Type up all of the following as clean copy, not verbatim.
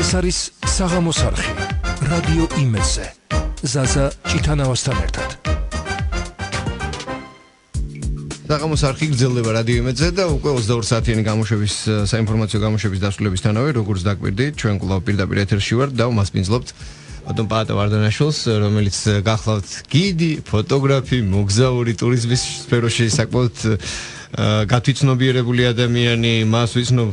ეს არის საღამოს არხი რადიო იმედზე ზაზა ჭითანავასთან ერთად საღამოს არხი გრძელდება რადიო იმედზე და უკვე 22 საათიანი გამოშვების საინფორმაციო გამოშვების დასრულებისთანავე როგორც დაკვირდით ჩვენ კვლავ პირდაპირ ეთერში ვართ და მასპინძლობთ ბატონ პაატა ვარდანაშვილს რომელიც გახლავთ გიდი, ფოტოგრაფი, მოგზაური, ტურიზმის სფეროში საკმაოდ გათვითცნობიერებული ადამიანი, მას ვიცნობ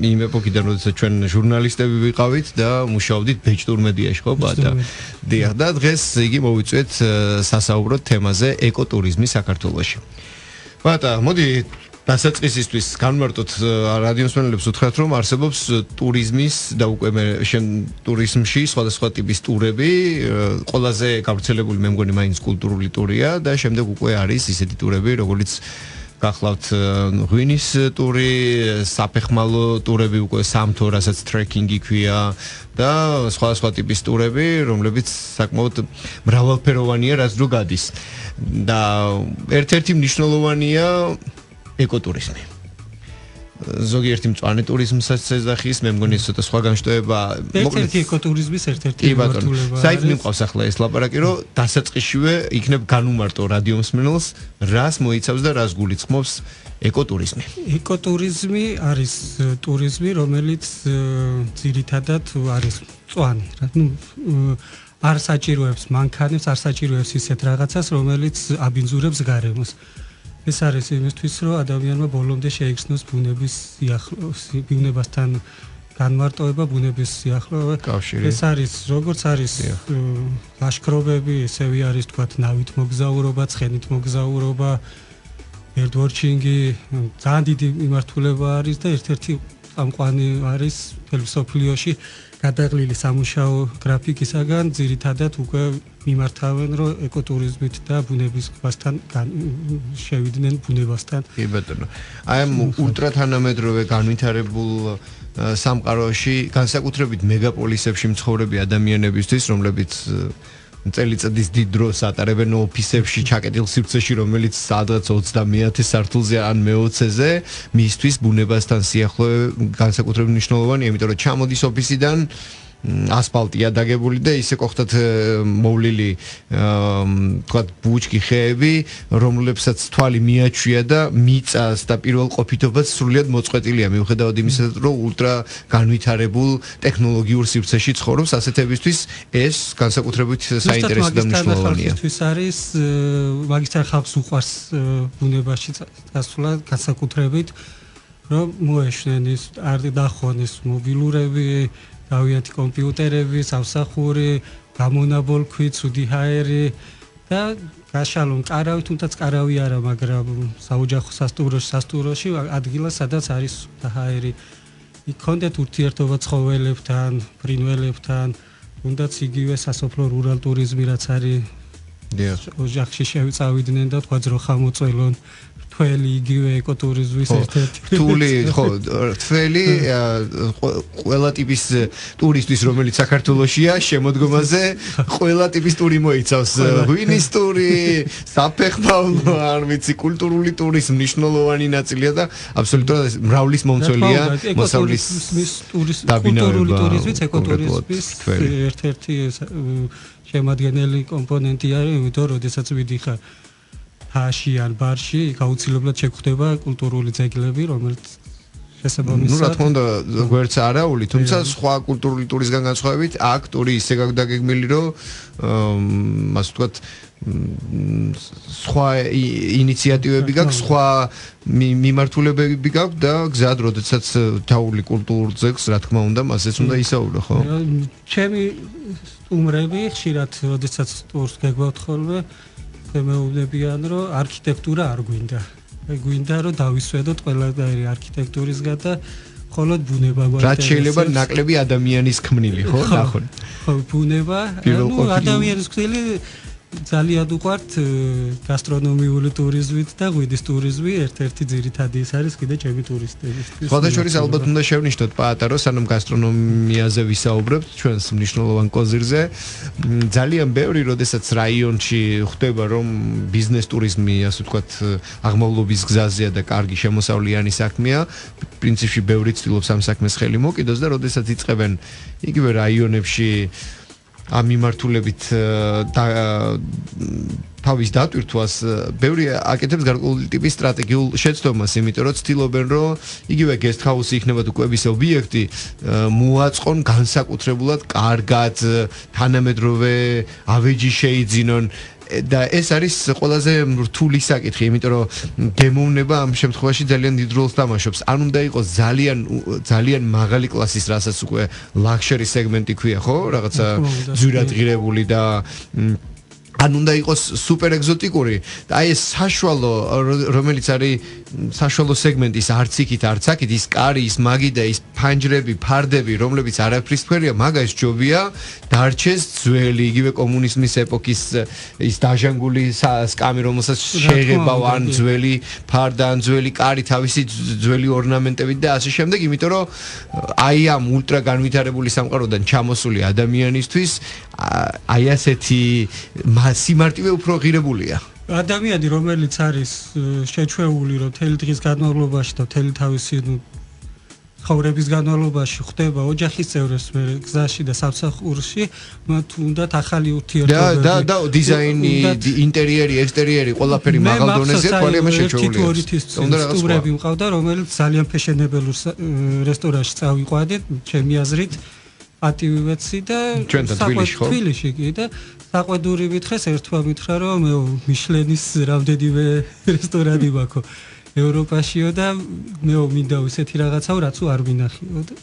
იმ ეპოქიდან, როდესაც ჩვენ ჟურნალისტები ვიყავით და მუშაობდით ბეჭდურ მედიაში, ხო, პაატა? დიახ, და დღეს იგი მოვიწვიეთ სასაუბროთ თემაზე ეკოტურიზმი საქართველოში. პაატა, მოდი დასაწყისისთვის განმარტოთ რადიოსმენელებს უთხრათ, რომ არსებობს ტურიზმის და უკვე ტურიზმში სხვადასხვა ტიპის ტურები, ყველაზე გავრცელებული მე მგონი მაინც კულტურული ტურია და შემდეგ უკვე არის ისეთი ტურები, როგორც გახლავთ ღვინის ტური, საფეხმავლო ტურები უკვე სამთო, რასაც ტრეკინგი ქვია და სხვადასხვა ტიპის ტურები, რომლებიც საკმაოდ მრავალფეროვანია, რაც დრო გადის. და ერთ-ერთი მნიშვნელოვანია ეკოტურიზმი. ზოგიერთი მწვანე ტურიზმსაც ეძახის, მე მგონი ცოტა სხვა განშტოება. ერთ-ერთი ეკოტურიზმის ერთ-ერთი მიმართულება. საით მიმყავს ახლა ეს ლაპარაკი, რომ დასაწყისშივე იქნებ განუმარტო რადიომსმენელს, რას მოიცავს და რას გულისხმობს ეკოტურიზმი. ეკოტურიზმი არის ტურიზმი, რომელიც ძირითადად არის მწვანე. არ საჭიროებს მანქანებს, არ საჭიროებს ისეთ რაღაცას, რომელიც აბინძურებს გარემოს. ეს არის იმისთვის, რომ ადამიანმა ბოლომდე შეიგრძნოს ბუნებასთან განმარტოება, ბუნების სიახლოვე. ეს არის როგორც არის ლაშქრობები, ესევე არის თქვათ ნავით მოგზაურობა, ცხენით მოგზაურობა, ბერდვორჩინგი, ძალიან დიდი მიმართულება არის და ერთ-ერთი წამყვანი არის ფილოსოფიაში გადაღლილი სამუშაო გრაფიკისაგან ძირითადად უკვე მიმართავენ, რომ ეკოტურიზმით და ბუნებისგან შევიდნენ ბუნებასთან. კი ბატონო. აი ამ ულტრათანამედროვე განვითარებულ სამყაროში განსაკუთრებით მეგაპოლისებში მცხოვრები ადამიანებისთვის, რომლებიც წელიწადის დიდ დროს ატარებენ ოფისებში ჩაკეტილ სივრცეში, რომელიც სადღაც 20-1000 სართულზე ან მე-20-ზე, მისთვის ბუნებასთან სიახლოვე განსაკუთრებით მნიშვნელოვანია, იმიტომ რომ ჩამოდის ოფისიდან ასფალტია დაგებული და ისე ყოხთათ მოვლილი თქვათ ბუჩქი ხეები, რომლებსაც თვალი მიაჩვია და მიწას და პირველ ყოფითობაც სრულიად მოწყვეტილია, მიუხედავად იმისა, რომ ულტრა განვითარებულ ტექნოლოგიურ სივრცეში ცხოვრობს, ასეთებისთვის ეს განსაკუთრებით საინტერესო და მნიშვნელოვანია. მაგისტრ არის მაგისტრ ხალხს უყვარს ბუნებაში წასვლა განსაკუთრებით, რომ მოეშვნენ ის არ დახონ ის მობილურები, გავიანთი კომპიუტერები, სამსახური, გამონაბოლქვი, ცუდი ჰაერი და გაშალონ კარავი, თუნდაც კარავი არა, მაგრამ საოჯახო სასტუმროში ადგილა, სადაც არის ჰაერი. იქონდეთ ურთიერთობა ცხოველებთან, ფრინველებთან, თუნდაც იგივე სასოფლო რურალ ტურიზმი, რაც არის ოჯახში შევწავიდნენ და თქვა ძროხა მოწველონ. თველი იგივე ეკოტურიზმის ერთ-ერთი. თული, ხო, თველი ყველა ტიპის ტურისტის, რომელიც საქართველოშია, შემოდგომაზე ყველა ტიპის ტური მოიცავს. ღვინის ტური, საფეხმავლო, არ ვიცი, კულტურული ტურის მნიშვნელოვანი ნაწილია და აბსოლუტურად მრავლის მომცველია მოსავლის კულტურული ტურიზმის, ეკოტურიზმის ერთ-ერთი შემადგენელი კომპონენტი არის, იმიტომ რომ როდესაც ვიდიხარ ჰაში ან ბარში გაუცილებლად შეგხვდება კულტურული ძეგლები, რომელიც შესაბამისად. რა თქმა უნდა, გვერდს არაული, თუმცა სხვა კულტურული ტურისგან განსხვავებით, აქ ტური ისე გაგეგმილი, რომ ასე ვთქვათ, სხვა ინიციატივები გაქვს, სხვა მიმართულებები გაქვს და გზად, როდესაც თაული კულტურულ ძეგლს, რა თქმა უნდა, მასეც უნდა ისაუბრო, ხო? ჩემი სტუმრები ხშირად, როდესაც ტურს გეგვავთ ხოლმე, მეუბნებიან, რომ არქიტექტურა არ გვინდა. გვინდა, რომ დავისვედოთ ყველანაირი არქიტექტურისგან და მხოლოდ ბუნება გვაქვს. რაც შეიძლება ნაკლები ადამიანის ქმნილი, ხო? ნახონ. ხო, ბუნება, ადამიანის ქმნილი ძალიან უყვართ გასტრონომიული ტურიზმით და ღვიდის ტურიზმი ერთ-ერთი ძირითადი ის არის კიდე ჩემი ტურისტებისთვის. სხვადასხვა ალბათ უნდა შევნიშნოთ პაატა, რომ სანამ გასტრონომიაზე ვისაუბრებთ ჩვენს მნიშვნელოვან კოზირზე, ძალიან ბევრი როდესაც რაიონში ხდება რომ ბიზნეს ტურიზმი, ასე ვთქვათ, აღმავლობის გზაზეა და კარგი შემოსავლიანი საქმეა, პრინციპში ბევრი ცდილობს ამ საქმეს ხელი მოკიდოს და როდესაც იწყებენ იგივე რაიონებში ამ მიმართულებით თავის დატვირთვას ბევრი აკეთებს გარკვეული ტიპის სტრატეგიულ შეცდომას, იმიტომ რომ ცდილობენ რომ იგივე guest house-ი იქნება თუ კვების ობიექტი მოაწყონ განსაკუთრებულად კარგად, თანამედროვე ავეჯი შეიძინონ და ეს არის ყველაზე რთული საკითხი, იმიტომ რომ გემოვნება ამ შემთხვევაში ძალიან დიდ როლს თამაშობს. ან უნდა იყოს ძალიან მაღალი კლასის, რასაც უკვე luxury segment-ი ქვია, ხო? რაღაცა ძვირადღირებული და ან უნდა იყოს სუპერ ეგზოტიკური და აი ეს საშუალო რომელიც არის საშუალო სეგმენტის არც იქით არც აქით ის კარი ის მაგიდა ის ფანჯრები ფარდები რომლებიც არაფრის თქვენია მაგას ჯობია დარჩეს ძველი იგივე კომუნიზმის ეპოქის ის დაჟანგული სკამი რომელსაც შეღება ან ძველი ფარდა ან ძველი კარი თავისი ძველი ორნამენტებით და ასე შემდეგ იმიტომ რომ აი ამ ულტრა განვითარებული სამყაროდან ჩამოსული ადამიანისთვის აი ასეთი სიმარტივე უფრო ღირებულია. ადამიანი რომელიც არის შეჩვეული რომ თელი დღის განმავლობაში და თელი თავისი ცხოვრების განმავლობაში ხდება ოჯახის წევრებს გზაში და სამსახურში მათ უნდათ ახალი ურთიერთობები და დიზაინი ინტერიერი ექსტერიერი ყველაფერი მაღალ დონეზე თვალიანად შეჩვეულია. სტუმრები მყავდა რომელიც ძალიან ფეშენებელურ რესტორანში წავიყვანე ჩემი აზრით ატივივეცი და თბილისში კი და საყვედური მითხრეს ერთმა მითხრა რომ მე მიშლენის რამდენიმე რესტორანი მაქვს ევროპაშიო და მე მინდა ისეთი რაღაცაო რაც არ მინახიო და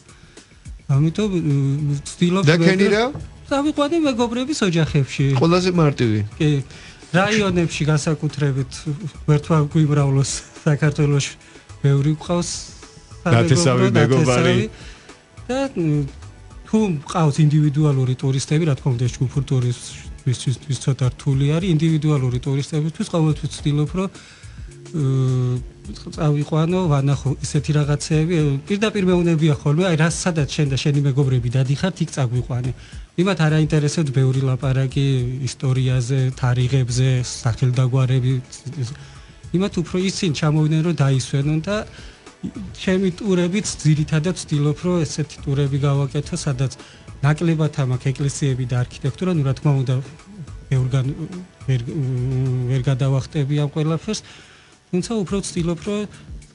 ამიტომ ვცდილობ და კენი რა დავიყვანე მეგობრების ოჯახებში ყველაზე მარტივი კი რაიონებში განსაკუთრებით ვერთვა გვიმრავლოს საქართველოს ბევრი ყავს ნათესავი მეგობარი და თუ ყავს ინდივიდუალური ტურისტები, რა თქმა უნდა, ჯგუფურ ტურისტებისთვის ცოტა რთული არის, ინდივიდუალური ტურისტებისთვის ყოველთვის ვცდილობ, რომ წავიყვანო, ვანახო ისეთი რაღაცეები, პირდაპირ მეუნებია ხოლმე, აი რა სადაც შენ და შენი მეგობრები დადიხართ, იქ წაგვიყვანე. იმათ არ აინტერესებთ ბევრი ლაპარაკი ისტორიაზე, თარიღებზე, სახელდაგვარები. იმათ უფრო ისინი ჩამოვიდნენ, რომ დაისვენონ და ჩემი ტურებიც ძირითადად ვცდილობ რომ ესეთი ტურები გავაკეთო სადაც ნაკლებად მაქვს ეკლესიები და არქიტექტურა ნუ რა თქმა უნდა ვერ გადავახტები ამ ყველაფერს თუმცა უფრო ვცდილობ რომ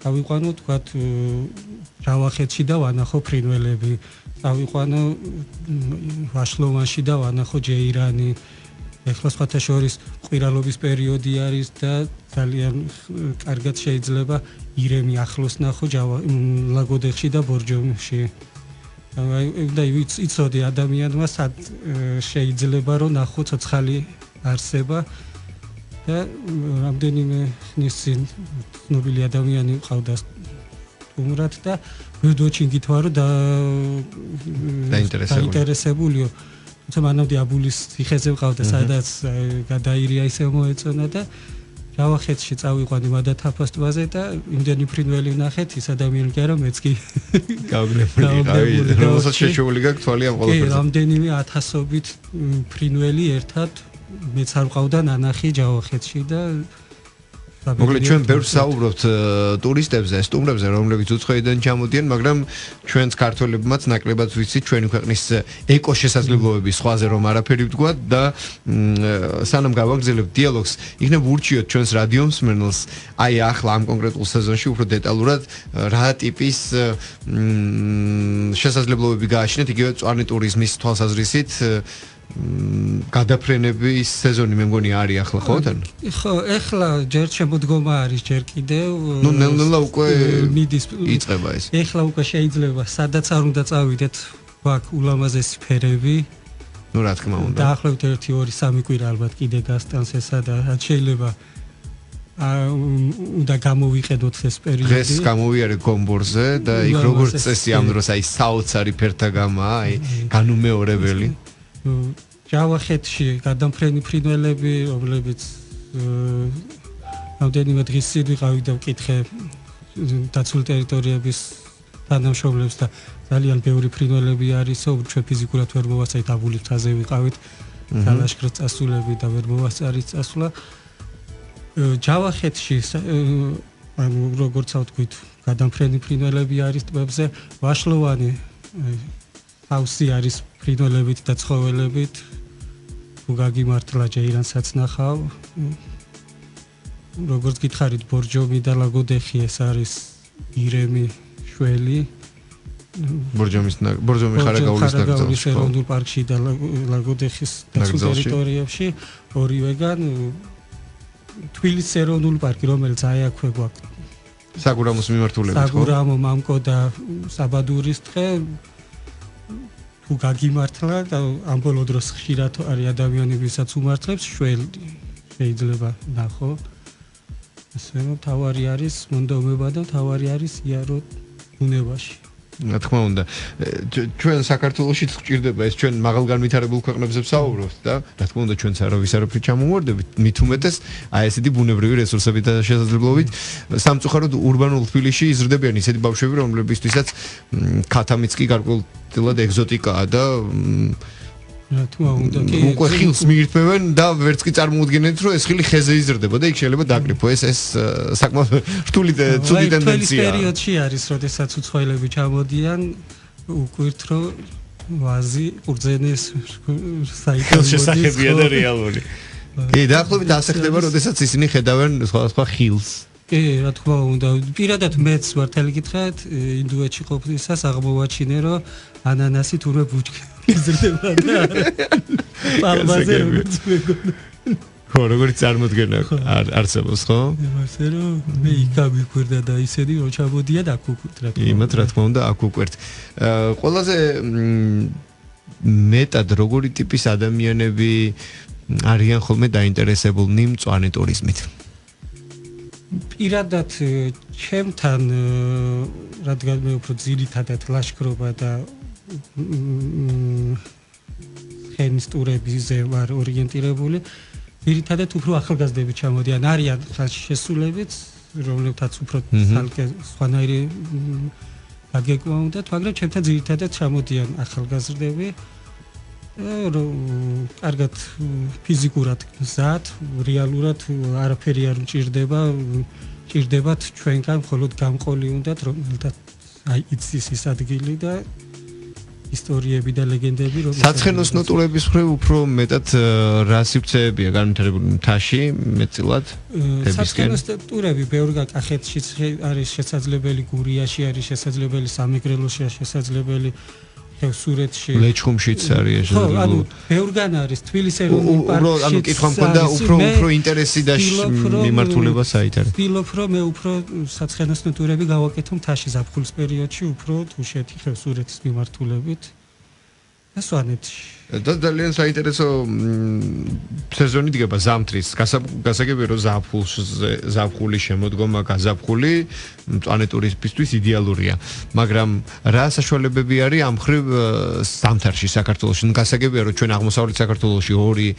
გავიყვანო თქვათ ჯავახეთში და ვანახო ფრინველები გავიყვანო ვაშლოვანში და ვანახო ჯეირანი ეხლა სხვათა შორის ყვირალობის პერიოდი არის და ძალიან კარგად შეიძლება ირემი ახლოს ნახო ლაგოდეხში და ბორჯომში. და იცოდი ადამიანმა სად შეიძლება რომ ნახო ცოცხალი არსება და რამდენიმე ხნის წინ ცნობილი ადამიანი ყავდა სტუმრად და ვიდოჩინგით ვარო დაინტერესებულიო. თუმცა მანამდე აბულის ციხეზე ვყავდა სადაც გადაირია ისე მოეწონა და ჯავახეთში წავიყვანე მადათაფას ტბაზე და იმდენი ფრინველი ვნახეთ ის ადამიანი კი არა მეც კი გავნებული რომელსაც შეჩვეული გაქვს თვალი ამ ყველაფერზე. კი რამდენიმე ათასობით ფრინველი ერთად მეც არ ვყავდა ნანახი ჯავახეთში და მოკლედ ჩვენ ბევრს საუბრობთ ტურისტებზე, სტუმრებზე, რომლებიც უცხოიდან ჩამოდიან, მაგრამ ჩვენც ქართველებმაც ნაკლებად ვიცით ჩვენი ქვეყნის ეკოშესაძლებლობების სხვაზე რომ არაფერი ვთქვათ და სანამ გავაგრძელებთ დიალოგს, იქნებ ურჩიოთ ჩვენს რადიო მსმენელს, აი ახლა ამ კონკრეტულ სეზონში უფრო დეტალურად რა ტიპის შესაძლებლობები გააჩნიათ იგივე მწვანე ტურიზმის თვალსაზრისით გადაფრენების სეზონი მე მგონი არის ახლა ხო თან? ხო, ახლა ჯერ შემოდგომა არის ჯერ კიდევ. ნუ ნელ-ნელა უკვე იწყება ეს. ახლა უკვე შეიძლება სადაც არ უნდა წავიდეთ, ვაკ ულამაზესი ფერები. ნუ რა თქმა უნდა. დაახლოებით 1-2-3 კვირა ალბათ კიდე გასტანს ესა და შეიძლება უნდა გამოვიყენოთ ეს პერიოდი. დღეს გამოვიარე გომბორზე და იქ როგორც წესი ამ დროს აი საოცარი ფერთა გამა, აი განუმეორებელი. ჯავახეთში გადამფრენი ფრინველები, რომლებიც რამდენიმე დღის წინ ვიყავი და ვკითხე დაცული ტერიტორიების თანამშრომლებს და ძალიან ბევრი ფრინველები არისო, ჩვენ ფიზიკურად ვერ მოვასწრით, დაბული მთაზე ვიყავით, დალაშქრეთ წასულები და ვერ მოვასწრით წასვლა. ჯავახეთში ანუ როგორც ვთქვით, გადამფრენი ფრინველები არის ტბებზე, ვაშლოვანი ჰაუსი არის ფრინველებით და ცხოველებით. თუ გაგიმართლა ჯეირანსაც ნახავ. როგორც გითხარით, ბორჯომი და ლაგოდეხი ეს არის ირემი შველი. ბორჯომი ხარაგაულის ნაკრძალში ეროვნულ პარკში და ლაგოდეხის დაცულ ტერიტორიებში ორივეგან თბილისის ეროვნული პარკი, რომელიც აქვე გვაქვს საგურამოს მიმართულებით, ხო? საგურამო, მამკო და საბადურის დღე თუ გაგიმართლა და ამ ბოლო დროს ხშირად არის ადამიანებისაც უმართლებს შველი შეიძლება ნახო. ასე რომ თავარი არის მონდომება და თავარი არის იარო ბუნებაში. რა თქმა უნდა, ჩვენ საქართველოში გვჭირდება ეს ჩვენ მაღალგანვითარებულ ქვეყნებზე ვსაუბრობთ და რა თქმა უნდა ჩვენც არავის არაფრით ჩამოვარდებით, მით უმეტეს აი ესეთი ბუნებრივი რესურსებით და შესაძლებლობით სამწუხაროდ ურბანულ თბილისში იზრდებიან ისეთი ბავშვები, რომლებისთვისაც ქათამიც კი გარკვეულად ეგზოტიკაა და რა თქმა უნდა კი უკვე ხილს მიირთმევენ და ვერც კი წარმოუდგენთ რომ ეს ხილი ხეზე იზრდება და იქ შეიძლება დაკრიფო ეს საკმაოდ რთული ცუდი ტენდენციაა. პერიოდში არის, როდესაც უცხოელები ჩამოდიან, უკვირთ რომ ვაზი ყურძენის საიტზე შესახებია და რეალური. კი, დაახლოებით ასე ხდება, როდესაც ისინი ხედავენ სხვადასხვა ხილს. კი, რა თქმა უნდა, პირადად მეც ვართალი გითხრათ, ინდოეთში ყოფნისას აღმოვაჩინე, რომ ანანასი თურმე ბუჩქი იზრდება და პალმაზე როგორც მეგონა. ხო, როგორც წარმოდგენა არსებობს, ხო? ასე რომ მე იქა მიკვირდა და ისეთი რომ ჩამოდიან აქ უკვე რა თქმა უნდა. იმათ რა თქმა უნდა აქ უკვერთ. ყველაზე მეტად როგორი ტიპის ადამიანები არიან ხოლმე დაინტერესებულნი მწვანე ტურიზმით? პირადად ჩემთან რადგან მე უფრო ძირითადად ლაშქრობა და ხენის ტურებზე ვარ ორიენტირებული, ძირითადად უფრო ახალგაზრდები ჩამოდიან, არიან ხალხი შესრულებით, რომლებთაც უფრო ცალკე სხვანაირი გაგეკმა უნდათ, მაგრამ ჩემთან ძირითადად ჩამოდიან ახალგაზრდები. კარგად ფიზიკურად მზად, რეალურად არაფერი არ მჭირდებათ ჩვენგან, მხოლოდ გამყოლი უნდათ, რომელთაც აი იცის ის ადგილი და ისტორიები და ლეგენდები, რომელიც საცხენოსნო ტურების მხრივ უფრო მეტად რა სივრცეებია განვითარებული მთაში, მეტწილად თებისკენ. საცხენოსნო ტურები ბევრგან კახეთშიც არის შესაძლებელი, გურიაში არის შესაძლებელი, სამეგრელოში შესაძლებელი, ხევსურეთში, ლეჩხუმშიც არის შესაძლებელი. ანუ ბევრგან არის თბილისის ეროვნულ პარკში. ანუ კითხვა მქონდა უფრო ინტერესი და მიმართულება საით არის. ვთქვი, რომ მე უფრო საცხენოსნო ტურები გავაკეთო მთაში ზაფხულის პერიოდში, უფრო თუშეთი, ხევსურეთის მიმართულებით და სვანეთში. და ძალიან საინტერესო სეზონი დგება ზამთრის. გასაგებია რომ ზაფხულის შემოდგომა გაზაფხული მწვანე ტურიზმისთვის იდეალურია. მაგრამ რა საშუალებები არის ამ ხრივ ზამთარში საქართველოში? გასაგებია რომ ჩვენ აღმოსავლეთ საქართველოში 2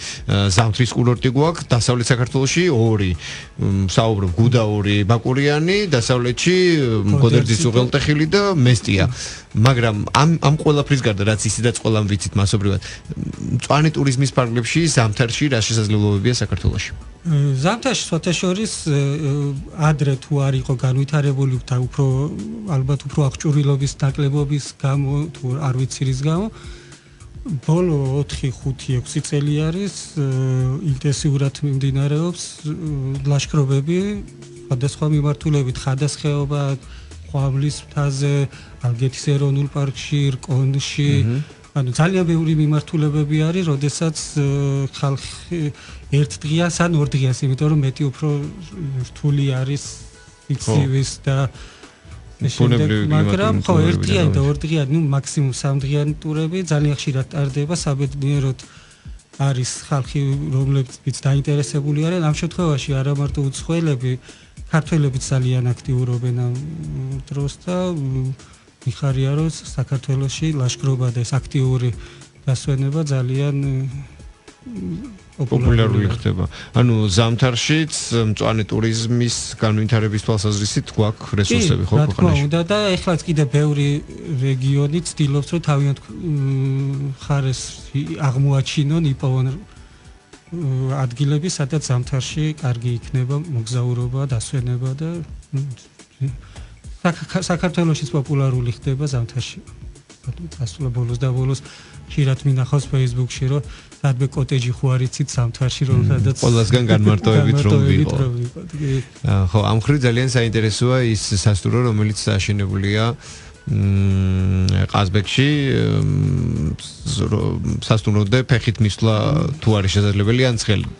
ზამთრის კურორტი გვაქვს, დასავლეთ საქართველოში 2. ვსაუბრობ გუდაური, ბაკურიანი, დასავლეთში მგოდერძის უღელტეხილი და მესტია. მაგრამ ამ ყველაფრის გარდა რაც ისედაც ყველამ ვიცით მასობრივად მწვანე ტურიზმის ფარგლებში ზამთარში რა შესაძლებლობებია საქართველოში? ზამთარში სვათაშორის ადრე თუ არ იყო განვითარებული და უფრო ალბათ უფრო აღჭურვილობის ნაკლებობის გამო თუ არ ვიცი რის გამო ბოლო 4-5-6 წელი არის ინტენსიურად მიმდინარეობს ლაშქრობები სხვადასხვა მიმართულებით, ხადასხეობა, ხვამლის მთაზე, ალგეთის ეროვნულ პარკში, რკონში. ანუ ძალიან ბევრი მიმართულებები არის, როდესაც ხალხი ერთ დღეს ან ორ დღეს, იმიტომ რომ მეტი უფრო რთული არის ცივის და მაგრამ ხო ერთდღიანი და ორდღიანი, ნუ მაქსიმუმ 3 დღიანი ტურები ძალიან ხშირად ტარდება, საბედნიეროდ არის ხალხი, რომლებიც დაინტერესებული არიან. ამ შემთხვევაში არა მარტო უცხოელები, ქართველებიც ძალიან აქტიურობენ ამ დროს და მიხარია რომ საქართველოში ლაშქრობა და ეს აქტიური დასვენება ძალიან პოპულარული ხდება. ანუ ზამთარშიც მწვანე ტურიზმის განვითარების თვალსაზრისით გვაქვს რესურსები ხო ქვეყანაში? რა თქმა უნდა და ეხლაც კიდე ბევრი რეგიონი ცდილობს რომ თავიანთ ხარეს აღმოაჩინონ, იპოვონ ადგილები, სადაც ზამთარში კარგი იქნება მოგზაურობა, დასვენება და საქართველოშიც პოპულარული ხდება ზამთარში. ასულა ბოლოს და ბოლოს ხშირად მინახავს Facebook-ში, რომ სადმე კოტეჯი ხო არიცით ზამთარში, რომ სადაც ყველასგან განმარტოებით რომ ვიყო. ხო, ამ ხრივ ძალიან საინტერესოა ის სასტუმრო, რომელიც აშენებულია ყაზბეგში სასტუმროდე ფეხით მისვლა თუ არის შესაძლებელი ან ცხენით.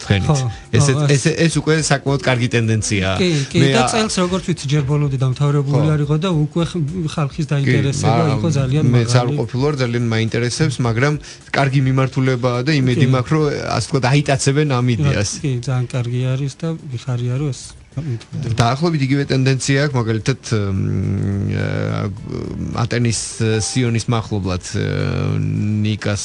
ეს უკვე საკმაოდ კარგი ტენდენციაა. კი, და წელს როგორც ვიცი ჯერ ბოლომდე დამთავრებული არისო და უკვე ხალხის დაინტერესება იყო ძალიან მაგარი. მეც არ ყოფილი ვარ, ძალიან მაინტერესებს, მაგრამ კარგი მიმართულებაა და იმედი მაქვს, რომ ასე ვთქვათ აიტაცებენ ამ იდეას. კი, ძალიან კარგი არის და მიხარია რომ ეს დაახლოებით იგივე ტენდენცია აქვს მაგალითად ატენის სიონის მახლობლად ნიკას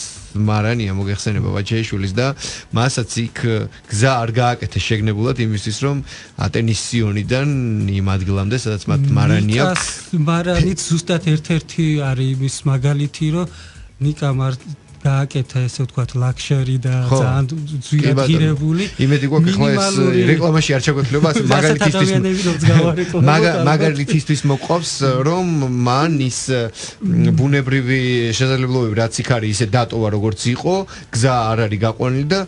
მარანია მოგეხსენება ვაჩეიშვილის და მასაც იქ გზა არ გააკეთეს შეგნებულად იმისთვის რომ ატენის სიონიდან იმ ადგილამდე სადაც მათ მარანი აქვს მარანიც ზუსტად ერთ-ერთი არის იმის მაგალითი რომ ნიკა გააკეთა ესე ვთქვათ ლაქშერი და ძალიან ძვირად ღირებული. იმედი გვაქვს ახლა ეს რეკლამაში არ ჩაგვექნება მაგალითისთვის მოყვავს რომ მან ის ბუნებრივი შესაძლებლობები რაც იქ არის ისე დატოვა როგორც იყო გზა არ არის გაყვანილი და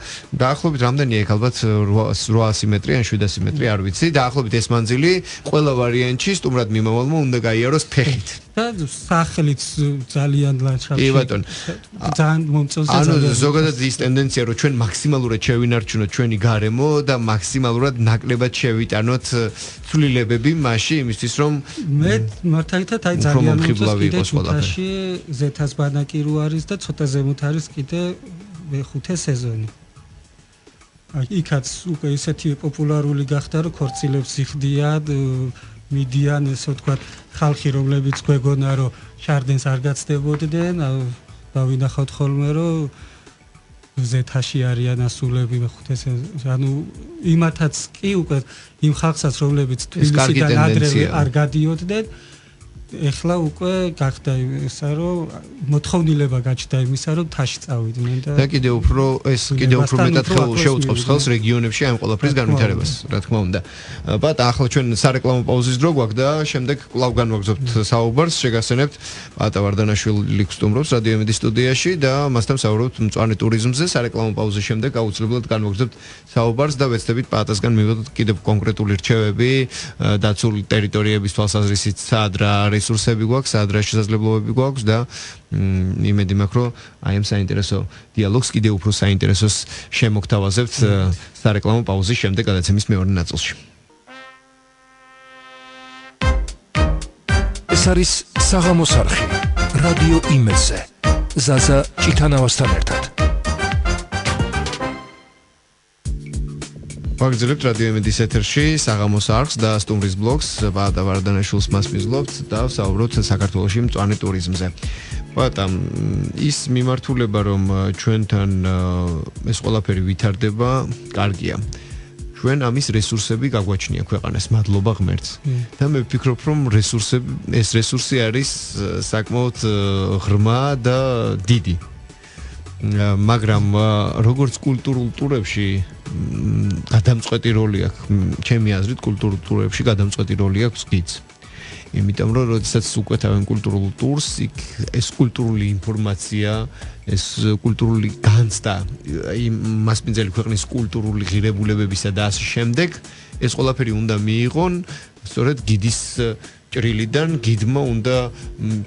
დაახლოებით რამდენია იქ ალბათ 800 მეტრი ან 700 მეტრი არ ვიცი დაახლოებით ეს მანძილი ყველა ვარიანტში სტუმრად მიმავალმა უნდა გაიაროს ფეხით და სახელიც ძალიან ლანდშაფტში კი ბატონო ძალიან მომწონს ანუ ზოგადად ის ტენდენცია რომ ჩვენ მაქსიმალურად შევინარჩუნოთ ჩვენი გარემო და მაქსიმალურად ნაკლებად შევიტანოთ ცვლილებები მასში იმისთვის რომ მე მართალითად აი ძალიან მომწონს კიდე ჩუთაში ზეთას ბანაკი რო არის და ცოტა ზემოთ არის კიდე მეხუთე სეზონი აი იქაც უკვე ისეთი პოპულარული გახდა რომ ქორწილებს იხდიან მიდიან ესე ვთქვათ ხალხი რომლებიც გვეგონა რომ შარდენს არ გაცდებოდნენ დავინახავთ ხოლმე რომ ზეთაში არიან ასულები მეხუთე ანუ იმათაც კი უკვე იმ ხალხსაც რომლებიც თბილისიდან ადრევე არ გადიოდნენ ეხლა უკვე გახდა ესა რომ მოთხოვნილება გაჩნდა იმისა რომ თაში წავიდნენ და კიდევ უფრო მეტად შეუწყობს ხელს რეგიონებში ამ ყველაფრის განვითარებას რა თქმა უნდა ბატა ახლა ჩვენ სარეკლამო პაუზის დრო გვაქვს და შემდეგ კვლავ განვაგრძობთ საუბარს შეგასცენებთ პაატა ვარდანაშვილი სტუმრობს რადიო იმედის სტუდიაში და მასთან ვსაუბრობთ მწვანე ტურიზმზე სარეკლამო პაუზის შემდეგ აუცილებლად განვაგრძობთ საუბარს და ვეცდებით პაატასგან მივიღოთ კიდევ კონკრეტული რჩევები დაცული ტერიტორიების თვალსაზრისით სად რა რესურსები გვაქვს, ადრე შესაძლებლობები გვაქვს და იმედი მაქვს, რომ აი ამ საინტერესო დიალოგს კიდევ უფრო საინტერესოს შემოგთავაზებთ სარეკლამო პაუზის შემდეგ გადაცემის მეორე ნაწილში. ეს არის საღამოს არხი, რადიო იმედზე. ზაზა ჭითანავასთან ერთად. ვაგრძელებთ რადიო იმედის ეთერში საღამოს არხს და სტუმრის ბლოგს პაატა ვარდანაშვილს მასპინძლობთ და ვსაუბრობთ საქართველოში მწვანე ტურიზმზე. პაატა ის მიმართულება რომ ჩვენთან ეს ყველაფერი ვითარდება, კარგია. ჩვენ ამის რესურსები გაგვაჩნია ქვეყანას, მადლობა ღმერთს. და მე ვფიქრობ რომ ეს რესურსი არის საკმაოდ ღრმა და დიდი. მაგრამ როგორც კულტურულ ტურებში გადამწყვეტი როლი აქვს ჩემი აზრით კულტურულ ტურებში გადამწყვეტი როლი აქვს გიდს იმიტომ რომ როდესაც უკვეთავენ კულტურულ ტურს იქ ეს კულტურული ინფორმაცია ეს კულტურული განცდა იმ მასპინძელი ქვეყნის კულტურული ღირებულებებისა და ასე შემდეგ ეს ყველაფერი უნდა მიიღონ სწორედ გიდის ჭრილიდან გიდმა უნდა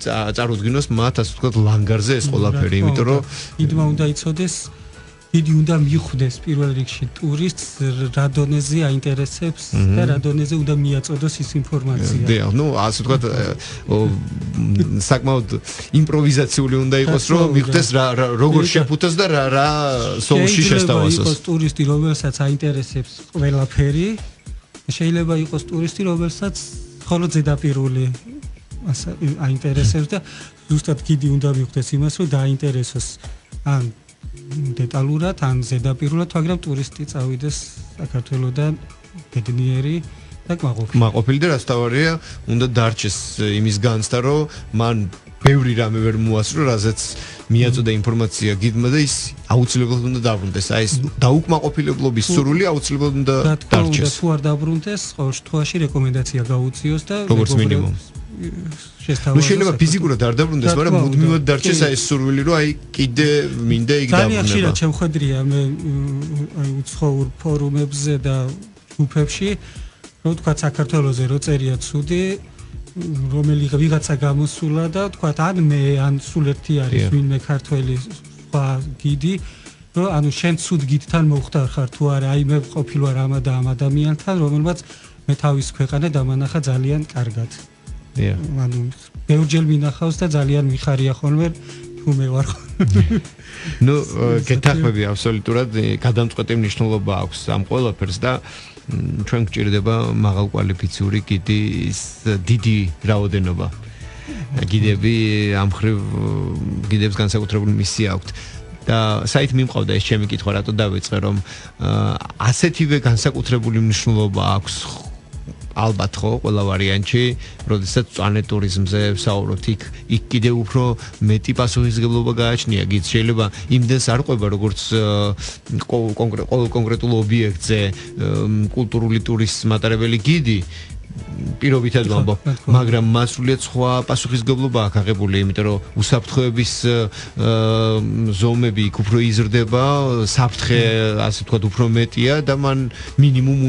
წარუდგინოს მათ ასე ვთქვათ ლანგარზე ეს ყველაფერი იმიტომ რომ გიდმა უნდა იცოდეს დიდი უნდა მიხვდეს პირველ რიგში ტურისტს რა დონეზე აინტერესებს და რა დონეზე უნდა მიაწოდოს ის ინფორმაცია. და ნუ ასე ვთქვათ საკმაოდ იმპროვიზაციული უნდა იყოს რომ მიხვდეს როგორ შეფუთოს და რა სოუსში შესთავაზოს. შეიძლება იყოს ტურისტი რომელსაც აინტერესებს ყველაფერი შეიძლება იყოს ტურისტი რომელსაც ხოლო ზედაპირული აინტერესებს და ზუსტად გიდი უნდა მიხვდეს იმას რომ დააინტერესოს ან დეტალურად ან ზედაპირულად, მაგრამ ტურისტი წავიდეს საქართველოსთან ბედნიერი და კმაყოფილი და რაც თავარია, უნდა დარჩეს იმის განცდა, რომ მან ბევრი რამე ვერ მოასწრო, რაზეც მიაწოდა ინფორმაცია გიდმა და ის აუცილებლად უნდა დაბრუნდეს. აი ეს დაუკმაყოფილებლობის სურვილი აუცილებლად უნდა დარჩეს. თუ არ დაბრუნდეს, ყოველ შემთხვევაში რეკომენდაცია გაუწიოს და როგორც მინიმუმ. ნუ შეიძლება ფიზიკურად არ დაბრუნდეს, მაგრამ მუდმივად დარჩეს აი ეს სურვილი, რომ აი კიდე მინდა იქ დაბრუნება. ძალიან ხშირად შემხედრია მე აი უცხოურ ფორუმებზე და ჯგუფებში, რომ თქვა საქართველოსზე რო წერია ცუდი, რომელი ვიღაცა გამოსულა და თქვა ან მე ან სულ ერთი არის ვინმე ქართველი სხვა გიდი, რომ ანუ შენ ცუდ გიდთან მოხდარ ხარ თუ არა, აი მე ყოფილი ვარ ამ და ამ ადამიანთან, რომელმაც მე თავის ქვეყანა დამანახა ძალიან კარგად. ანუ ბევრჯერ მინახავს და ძალიან მიხარია ხოლმე თუ მე ვარ. ნუ გეთახმები აბსოლუტურად გადამწყვეტი მნიშვნელობა აქვს ამ ყველაფერს და ჩვენ გვჭირდება მაღალკვალიფიციური გიდის დიდი რაოდენობა. გიდები ამ ხრივ გიდებს განსაკუთრებული მისია აქვთ. და საით მიმყავდა ეს ჩემი კითხვა, რატო დავიწყე, რომ ასეთივე განსაკუთრებული მნიშვნელობა აქვს ალბათ ხო ყველა ვარიანტში, როდესაც წვანე ტურიზმზე ვსაუბრობთ, იქ კიდე უფრო მეტი პასუხისმგებლობა გააჩნია გიდს. შეიძლება იმდენს არ ყვება როგორც კონკრეტულ ობიექტზე კულტურული ტურისტის მატარებელი გიდი, პირობითად ვამბობ, მაგრამ მას სრულიად სხვა პასუხისმგებლობა აქვს აღებული, იმიტომ რომ უსაფრთხოების ზომები იქ უფრო იზრდება, საფრთხე ასე ვთქვათ უფრო მეტია და მან მინიმუმ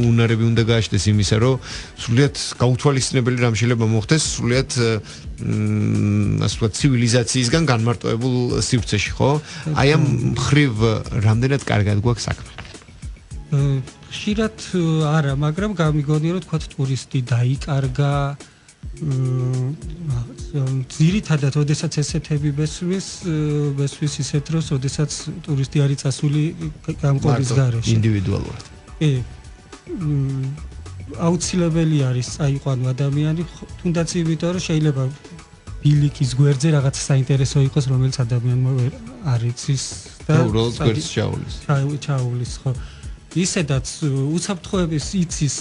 უნარები უნდა გააჩნდეს იმისა, რომ სრულიად გაუთვალისწინებელი რამ შეიძლება მოხდეს, სრულიად ასე ვთქვათ ცივილიზაციისგან განმარტოებულ სივრცეში, ხო? აი ამ ხრივ რამდენად კარგად გვაქვს საქმე? ხშირად არა, მაგრამ გამიგონია რომ თქვა ტურისტი დაიკარგა. ძირითადად, როდესაც ესეთები ბესვის ისეთ დროს, როდესაც ტურისტი არის წასული გამყოლის გარეშე. ინდივიდუალურად. აუცილებელი არის წაიყვანო ადამიანი, თუნდაც იმიტომ რომ შეიძლება ბილიკის გვერდზე რაღაც საინტერესო იყოს, რომელიც ადამიანმა არ იცის და უბრალოდ გვერდს ჩაუვლის, ხო? ისედაც უსაფრთხოების იცის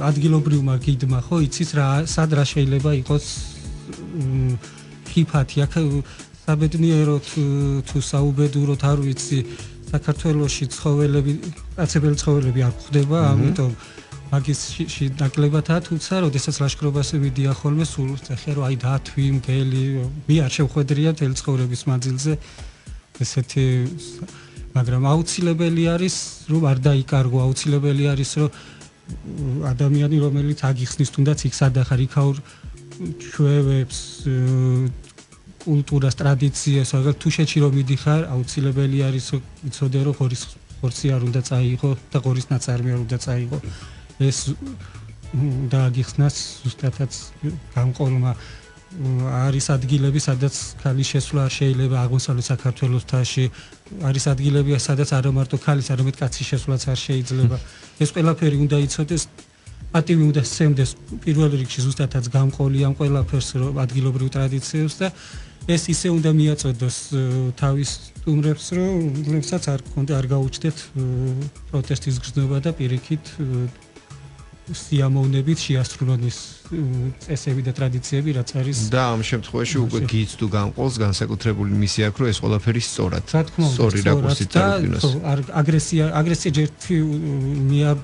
ადგილობრივმა გიდმა, ხო, იცის სად რა შეიძლება იყოს ხიფათი. აქ საბედნიეროდ თუ საუბედუროთ არ ვიცი, საქართველოში ცხოველები, კაცებელი ცხოველები არ გვხვდება, ამიტომ მაგისში ნაკლებადაა, თუმცა როდესაც ლაშქრობას მიდია ხოლმე სულ ეხება რომ აი დათვი, მგელი, მე არ შევხვედრია მთელი ცხოვრების მანძილზე ესეთი, მაგრამ აუცილებელი არის რომ არ დაიკარგო, აუცილებელი არის რომ ადამიანი რომელიც აგიხსნის თუნდაც იქ სადახარ იქაურ ჩვევებს, კულტურას, ტრადიციას, აგერ თუშეთში რომ მიდიხარ, აუცილებელი არის რომ იცოდე რომ ღორის ხორცი არ უნდა წაიღო და ღორის ნაწარმი არ უნდა წაიღო. ეს დააგიხსნას ზუსტადაც გამყოლმა არის ადგილები, სადაც ქალის შესვლა არ შეიძლება აღმოსავლეთ საქართველოსთანში, არის ადგილები, სადაც არა მარტო ქალის, არამედ კაცის შესვლაც არ შეიძლება. ეს ყველაფერი უნდა იცოდეს, პატივი უნდა სცემდეს პირველ რიგში ზუსტადაც გამყოლი ამ ყველაფერს, რომ ადგილობრივ ტრადიციებს და ეს ისე უნდა მიაწოდოს თავის სტუმრებს, რომ რომლებსაც არ გაუჩნდეთ პროტესტის გრძნობა და პირიქით სიამოვნებით შეასრულონ ის წესები და ტრადიციები, რაც არის. და ამ შემთხვევაში უკვე გიდს თუ გამყოლს განსაკუთრებული მისია აქვს, რომ ეს ყველაფერი სწორად, სწორი რაკურსით წარუდგინოს. აგრესია ჯერთი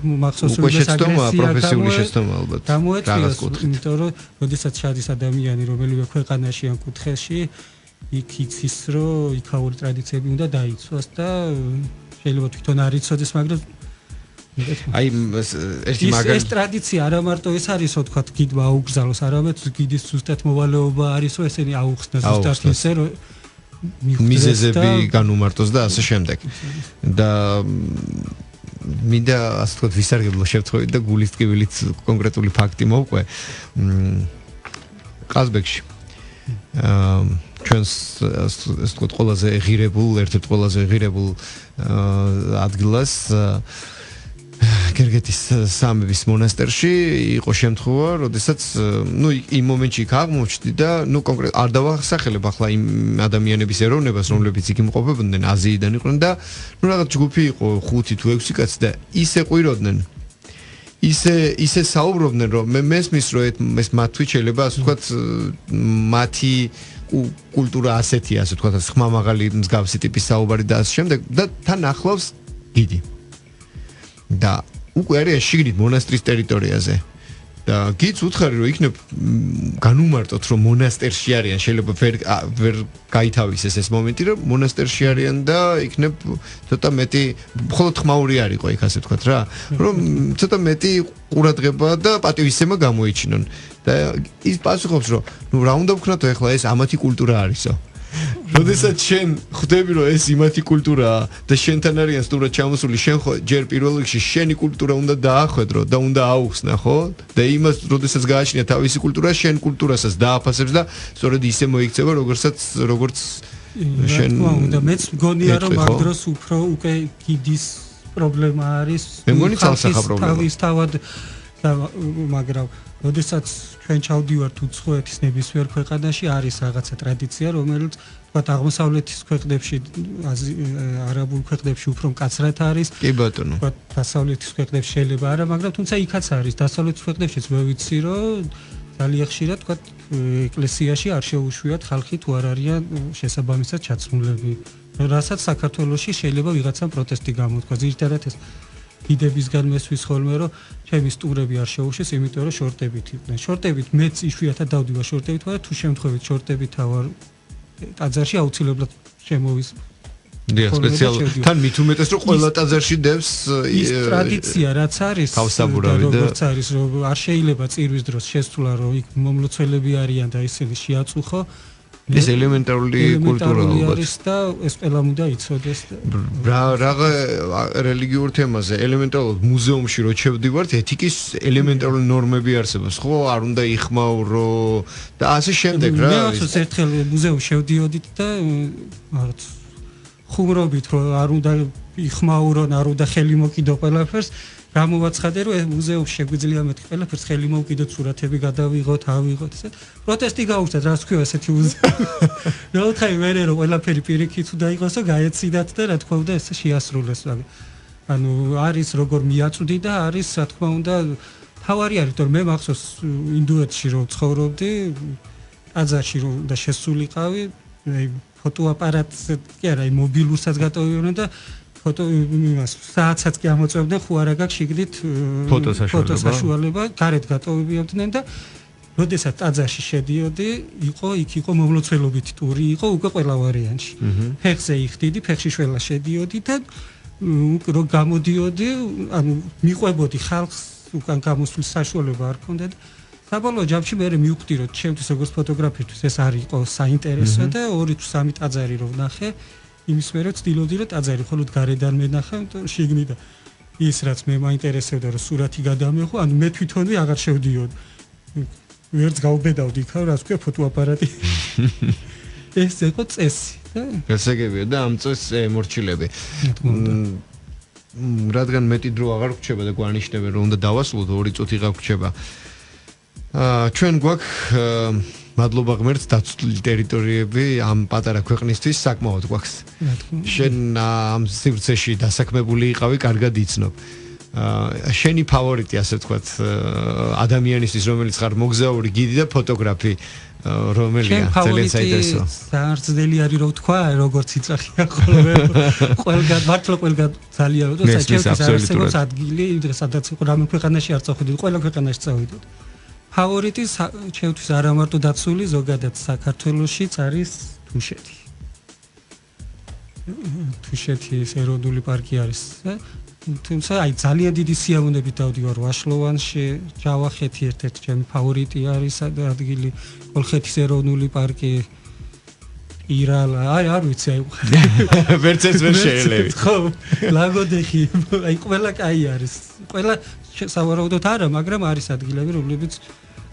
მახსოვს რომ ეს აგრესია პროფესიული შეცდომა ალბათ. გამოიწვიოს, იმიტომ რომ როდესაც ჩადის ადამიანი რომელიმე ქვეყანაში ან კუთხეში, იქ იცის რომ იქაური ტრადიციები უნდა დაიცვას და შეიძლება თვითონ არ იცოდეს, მაგრამ აი ერთი მაგალითი ეს ტრადიცია არა მარტო ეს არის, რომ თქვა გიდმა აუგზავნოს, არამედ გიდის ზუსტად მოვალეობა არის, რომ ესენი აუხსნას ზუსტად ისე, რომ მიზეზები განუმარტოს და ასე შემდეგ. და მინდა ასე ვთქვათ ვისარგებლო შევთხოვით და გულის ტკივილით კონკრეტული ფაქტი მოვყვე. ყაზბეგში ჩვენს ასე ვთქვათ ყველაზე ღირებულ, ერთ-ერთ ყველაზე ღირებულ ადგილას გერგეთის სამების მონასტერში იყო შემთხვევა, როდესაც იმ მომენტში იქ აღმოჩნდი და კონკრეტ არ დავახსახელებ ახლა იმ ადამიანების ეროვნებას, რომლებიც იქ იმყოფებოდნენ, აზიიდან იყვნენ და რაღაც ჯგუფი იყო 5 თუ 6 კაცი და ისე ყვიროდნენ. ისე საუბრობდნენ, რომ მე მესმის, რომ ეს მათთვის შეიძლება ასე ვთქვათ მათი კულტურა ასეთია, ასე ვთქვათ, ხმამაღალი მსგავსი ტიპის საუბარი და ასე შემდეგ და თან ახლავს გიდი. და უკვე არის შიგნით მონასტრის ტერიტორიაზე. და გიც უთხარი რომ იქნებ განუმარტოთ რომ მონასტერში არიან, შეიძლება ვერ გაითავისეს ეს მომენტი რომ მონასტერში არიან და იქნებ ცოტა მეტი მხოლოდ ხმაური არისო იქ ასე ვთქვათ რა, რომ ცოტა მეტი ყურადღება და პატივისცემა გამოიჩინონ. და ის პასუხობს რომ ნუ რა უნდა ვქნათო ახლა ეს ამათი კულტურა არისო. როდესაც შენ ხვდები რომ ეს იმათი კულტურაა და შენთან არიან სტუმრად ჩამოსული, შენ ხო ჯერ პირველ რიგში შენი კულტურა უნდა დაახვედრო და უნდა აუხსნა, ხო? და იმას როდესაც გააჩნია თავისი კულტურა, შენ კულტურასაც დააფასებს და სწორედ ისე მოიქცევა, როგორც შენ და მეც მგონია რომ მაგ დროს უფრო უკვე გიდის პრობლემა არის. მე მგონი ცალსახა პრობლემა. თავის თავად და მაგრამ როდესაც ჩვენ ჩავდივართ უცხოეთის ნებისმიერ ქვეყანაში არის რაღაცა ტრადიცია, რომელიც თქვათ აღმოსავლეთის ქვეყნებში, არაბულ ქვეყნებში უფრო მკაცრად არის. კი ბატონო. თქვათ დასავლეთის ქვეყნებში შეიძლება არა, მაგრამ თუმცა იქაც არის. დასავლეთის ქვეყნებშიც მე ვიცი, რომ ძალიან ხშირად თქვათ ეკლესიაში არ შეუშვიათ ხალხი თუ არ არიან შესაბამისად ჩაცმულები. რასაც საქართველოში შეიძლება ვიღაცამ პროტესტი გამოთქვა. ძირითადად ეს გიდებისგან მესვის ხოლმე რომ ჩემი სტუმრები არ შეუშვეს, იმიტომ რომ შორტებით იყვნენ. შორტებით მეც იშვიათად დავდივა შორტებით, მაგრამ თუ შემთხვევით შორტებით ავარ ტაძარში აუცილებლად შემოვის. დიახ, სპეციალურად. თან მით უმეტეს რომ ყველა ტაძარში დევს ის ტრადიცია რაც არის, როგორც არის რომ არ შეიძლება წირვის დროს შესვლა, რომ იქ მომლოცველები არიან და ისინი შეაწუხო. ეს ელემენტარული კულტურაა არის და ეს ყველა უნდა იცოდეს. რა რელიგიურ თემაზე ელემენტარულად მუზეუმში რო შევდივართ, ეთიკის ელემენტარული ნორმები არსებობს, ხო? არ უნდა იხმაურო და ასე შემდეგ რა. მე ახლა ერთხელ მუზეუმში შევდიოდით და რაღაც ხუმრობით რომ არ უნდა იხმაურონ, არ უნდა ხელი მოკიდო ყველაფერს. გამოვაცხადე რომ ეს მუზეუმში შეგვიძლია მეთქი ყველაფერს ხელი მოვკიდოთ, სურათები გადავიღოთ, ავიღოთ ესე. პროტესტი გაუჩნდათ, რა თქვია ესეთი მუზეუმი. რა ვთქვი მე რომ ყველაფერი პირიქით უნდა იყოს და გაეციდათ და რა თქმა უნდა ეს შეასრულეს. ანუ არის როგორ მიაწვდი და არის რა თქმა უნდა თავარი არის, რომ მე მახსოვს ინდოეთში რომ ცხოვრობდი, ტაძარში რომ და შესულიყავი, ფოტოაპარატს კი არა, მობილურსაც გატოვებდნენ და საათსაც კი ამოწევდნენ, ხო არა გაქვს შიგნით ფოტოსაშუალება, გარეთ გატოვებიდნენ და როდესაც ტაძარში შედიოდი, იქ იყო მომლოცველობითი ტური, იყო უკვე ყველა ვარიანტში. ფეხზე იხდიდი, ფეხში შველა შედიოდი და რო გამოდიოდი, ანუ მიყვებოდი ხალხს, უკან გამოსვლის საშუალება არ ქონდა და საბოლოო ჯამში მე მივხვდი, რომ ჩემთვის როგორც ფოტოგრაფისტს ეს არ იყო საინტერესო და 2 თუ 3 ტაძარი რო ვნახე, იმის მერე ვცდილობდი რომ ტაძარი მხოლოდ გარედან მენახა, შიგნით და ის რაც მე მაინტერესებდა რომ სურათი გადამეღო, ანუ მე თვითონვე აღარ შევდიოდი. ვერც გავბედავდი იქ, რა ვთქვი, ფოტოაპარატი. ეს იყო წესი და გასაგებია და ამ წესს ემორჩილები. რადგან მეტი დრო აღარ გვჩება და გვანიშნებენ რომ უნდა დავასრულოთ, 2 წუთი გაგვჩება. ჩვენ გვაქვს მადლობა ღმერთს დაცული ტერიტორიები ამ პატარა ქვეყნისთვის საკმაოდ გვაქვს. შენ ამ სივრცეში დასაქმებული იყავი, კარგად იცნობ. შენი ფავორიტი ასე ვთქვათ ადამიანისთვის, რომელიც ხარ მოგზაური, გიდი და ფოტოგრაფი, რომელია ძალიან საინტერესო. საერთოდ არის რომ თქვა, როგორც იწახია ხოლმე. ყველგან მართლა ყველგან ძალიან და საერთოდ არსებობს ადგილი, სადაც იყო რამე ქვეყანაში არ წავიდოდი, ყველა ქვეყანაში წავიდოდი. ფავორიტი ჩემთვის არა მარტო დაცული, ზოგადად საქართველოშიც არის თუშეთი. თუშეთის ეროვნული პარკი არის. თუმცა აი ძალიან დიდი სიამოვნებით დავდივარ ვაშლოვანში, ჯავახეთი ერთ-ერთი ჩემი ფავორიტი არის ადგილი, კოლხეთის ეროვნული პარკი. ირალა, არ ვიცი, აი ვერცერს ვერ შეელევი. ხო, ლაგოდეხი, აი ყველა კაი არის. ყველა სავარაუდოდ არა, მაგრამ არის ადგილები, რომლებიც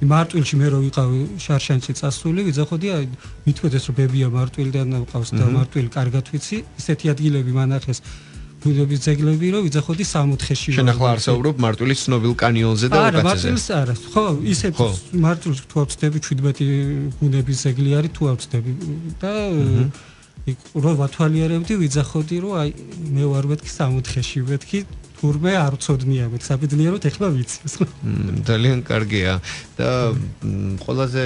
მარტვილში მე რო ვიყავი შარშანში წასული, ვიძახოდი, აი მithmetes რომ ბებია მარტვილიდან ყავს და მარტვილი კარგად ვიცი, ისეთი ადგილები მანახეს ბუნების ძეგლები რომ ვიძახოდი 60-ში. შენ ახლა არ საუბრობ მარტვილის ცნობილ კანიონზე და არა, ოკაცეზე. მარტვილის არა. ხო, ისეთ მარტვილს თუ ავწდები 17 ბუნების ძეგლი არის თუ ავწდები და იქ რო ვათვალიერებდი ვიძახოდი რომ აი მე ვარ მეთქი 60-ში მეთქი თურმე არ ვწოდნია მე საბედნიეროდ ეხლა ვიცი. ძალიან კარგია და ყველაზე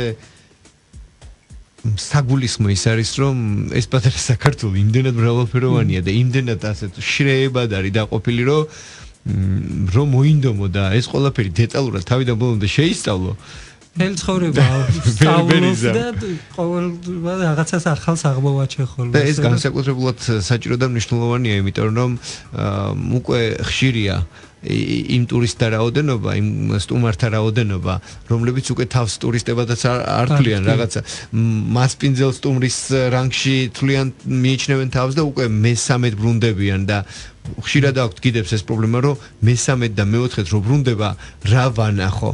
საგულისხმო ის არის რომ ეს პატარა საქართველო იმდენად მრავალფეროვანია და იმდენად ასეთ შრეებად არის დაყოფილი რომ მოინდომო და ეს ყველაფერი დეტალურად თავიდან ბოლომდე შეისწავლო მთელი ცხოვრება სწავლობს და ყოველ რაღაცას ახალს აღმოვაჩენ ხოლმე. და ეს განსაკუთრებულად საჭირო და მნიშვნელოვანია, იმიტომ რომ უკვე ხშირია იმ ტურისტთა რაოდენობა, იმ სტუმართა რაოდენობა, რომლებიც უკვე თავს ტურისტებადაც არ თვლიან რაღაცა მასპინძელ სტუმრის რანგში თვლიან მიიჩნევენ თავს და უკვე მესამედ ბრუნდებიან და ხშირად აქვთ კიდევ ეს პრობლემა, რომ მესამედ და მეოთხედ რო ბრუნდება, რა ვანახო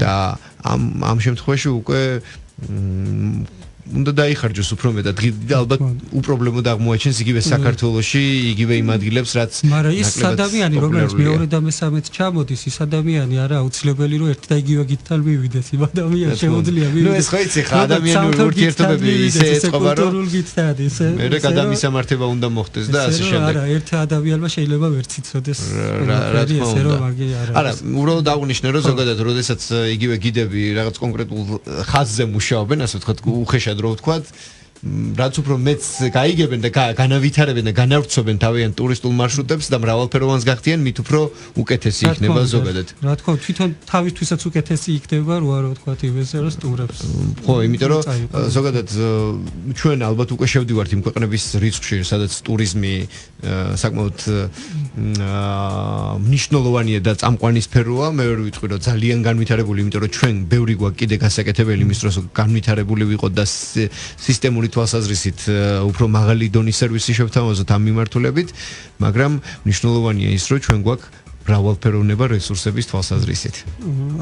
და ამ შემთხვევაში უკვე უნდა დაიხარჯოს უფრო მეტად და ალბათ უპრობლემოდ აღმოაჩენს იგივე საქართველოში, იგივე იმ ადგილებს, რაც მაგრამ ის ადამიანი, რომელიც მეორე და მესამედ ჩამოდის, ის ადამიანი არა აუცილებელი რომ ერთ და იგივე გიდთან მივიდეს, იმ ადამიანს შეუძლია მივიდეს. ნუ ეს ხო იცი, ხა ადამიანური ურთიერთობები ისე ეწყობა რომ მე გადამისამართება უნდა მოხდეს და ასე შემდეგ. არა, ერთ ადამიანმა შეიძლება ვერც იცოდეს. რა თქმა უნდა. არა, უბრალოდ აღნიშნე რომ ზოგადად, როდესაც იგივე გიდები რაღაც კონკრეტულ ხაზზე მუშაობენ, ასე ვთქვათ, უხეშად რო ვთქვათ, რაც უფრო მეც გაიგებენ და განავითარებენ და განავრცობენ თავიანთ ტურისტულ მარშრუტებს და მრავალფეროვანს გახდიან, მით უფრო უკეთესი იქნება ზოგადად. რა თქმა უნდა, თვითონ თავისთვისაც უკეთესი იქნება, რა ვთქვათ, იმесе რომ სტუმრებს. ხო, იმიტომ რომ ზოგადად ჩვენ ალბათ უკვე შევდივართ იმ ქვეყნების რიცხვში, სადაც ტურიზმი საკმაოდ მნიშვნელოვანია და წამყვანი სფეროა. მე ვერ ვიტყვი რომ ძალიან განვითარებული, იმიტომ რომ ჩვენ ბევრი გვაქვს კიდე გასაკეთებელი იმის დროს განვითარებული ვიყოთ და სისტემური თვალსაზრისით უფრო მაღალი დონის სერვისი შევთავაზოთ ამ მიმართულებით, მაგრამ მნიშვნელოვანია ის, რომ ჩვენ გვაქვს მრავალფეროვნება რესურსების თვალსაზრისით.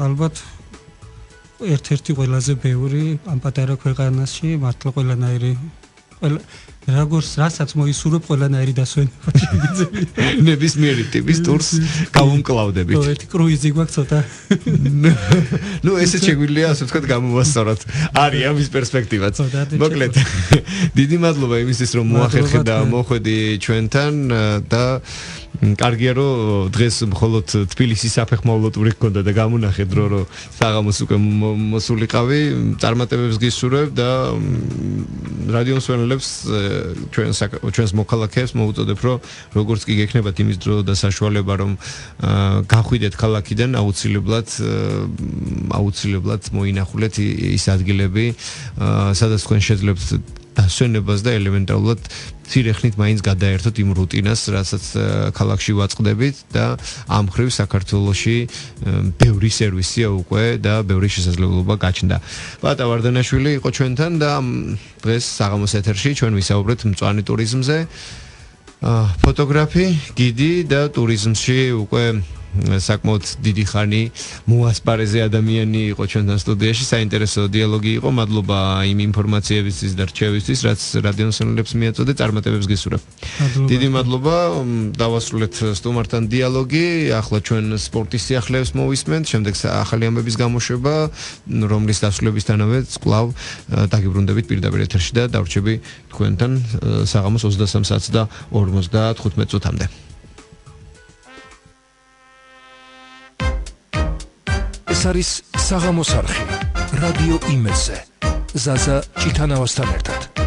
ალბათ ერთ-ერთი ყველაზე ბევრი ამ პატარა ქვეყანაში მართლა ყველანაირი როგორც რასაც მოისურვებ ყველანაირი დასვენება შეგიძლია. ნებისმიერი ტიპის ტურს გავუმკლავდებით. ხო, ერთი კრუიზი გვაქვს ცოტა. ნუ ესეც შეგვიძლია ასე ვთქვათ გამოვასწოროთ. არის ამის პერსპექტივაც. მოკლედ. დიდი მადლობა იმისთვის რომ მოახერხე და მოხვედი ჩვენთან და კარგია რომ დღეს მხოლოდ თბილისის საფეხმავლო ტური გქონდა და გამონახე დრო რომ საღამოს უკვე მოსულიყავი, წარმატებებს გისურვებ და რადიო მსმენელებს ჩვენს მოქალაქეებს მოუწოდებ რომ როგორც კი გექნებათ იმის დრო და საშუალება რომ გახვიდეთ ქალაქიდან აუცილებლად მოინახულეთ ის ადგილები სადაც თქვენ შეძლებთ დასვენებას და ელემენტარულად ცირეხნით მაინც გადაერთოთ იმ რუტინას, რასაც ქალაქში ვაწყდებით და ამ ხრივ საქართველოში ბევრი სერვისია უკვე და ბევრი შესაძლებლობა გაჩნდა. პაატა ვარდანაშვილი იყო ჩვენთან და დღეს საღამოს ეთერში ჩვენ ვისაუბრეთ მწვანე ტურიზმზე. ფოტოგრაფი, გიდი და ტურიზმში უკვე საკმაოდ დიდი ხანი მოასპარეზე ადამიანი იყო ჩვენთან სტუდიაში, საინტერესო დიალოგი იყო. მადლობა იმ ინფორმაციებისთვის და რჩევისთვის, რაც რადიო მსმენელებს მიაწოდეთ, წარმატებებს გისურვებ. დიდი მადლობა. დავასრულეთ სტუმართან დიალოგი. ახლა ჩვენ სპორტის სიახლეებს მოვისმენთ, შემდეგ ახალი ამბების გამოშვება, რომლის დასრულებისთანავე კვლავ დაგიბრუნდებით პირდაპირ ეთერში და დავრჩები თქვენთან საღამოს 23 საათს და 55 წუთამდე. ეს არის საღამოს არხი რადიო იმედზე ზაზა ჭითანავასთან ერთად.